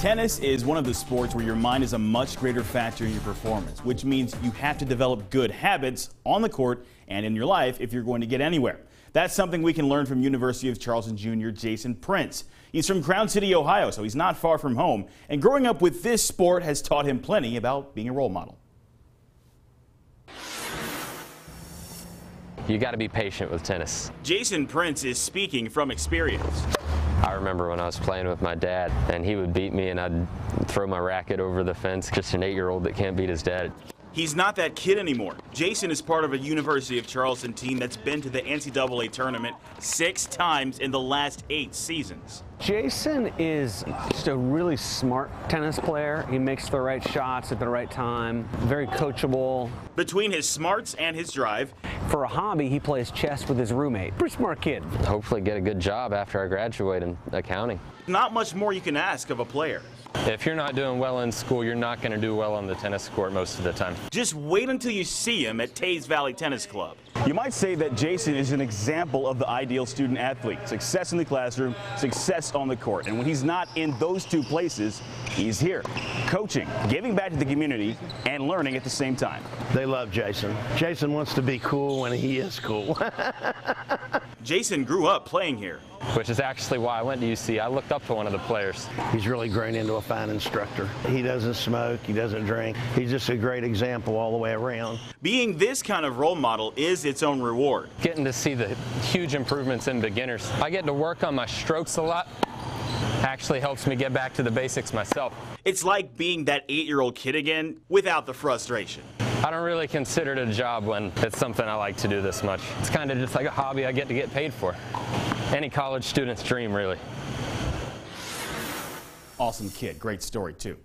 Tennis is one of the sports where your mind is a much greater factor in your performance, which means you have to develop good habits on the court and in your life if you're going to get anywhere. That's something we can learn from University of Charleston junior Jason Prince. He's from Crown City, Ohio, so he's not far from home. And growing up with this sport has taught him plenty about being a role model. You got to be patient with tennis. Jason Prince is speaking from experience. I remember when I was playing with my dad, and he would beat me, and I'd throw my racket over the fence. Just an 8-year-old that can't beat his dad. He's not that kid anymore. Jason is part of a University of Charleston team that's been to the NCAA tournament 6 times in the last 8 seasons. Jason is just a really smart tennis player. He makes the right shots at the right time, very coachable. Between his smarts and his drive, for a hobby, he plays chess with his roommate. Pretty smart kid. Hopefully get a good job after I graduate in accounting. Not much more you can ask of a player. If you're not doing well in school, you're not going to do well on the tennis court most of the time. Just wait until you see him at Teays Valley Tennis Club. You might say that Jason is an example of the ideal student athlete. Success in the classroom, success on the court. And when he's not in those 2 places, he's here, coaching, giving back to the community, and learning at the same time. They love Jason. Jason wants to be cool when he is cool. Jason grew up playing here, which is actually why I went to UC. I looked up to one of the players. He's really grown into a fine instructor. He doesn't smoke, he doesn't drink. He's just a great example all the way around. Being this kind of role model is its own reward. Getting to see the huge improvements in beginners. I get to work on my strokes a lot. Actually helps me get back to the basics myself. It's like being that 8-year-old kid again without the frustration. I don't really consider it a job when it's something I like to do this much. It's kind of just like a hobby I get to get paid for. Any college student's dream, really. Awesome kid. Great story, too.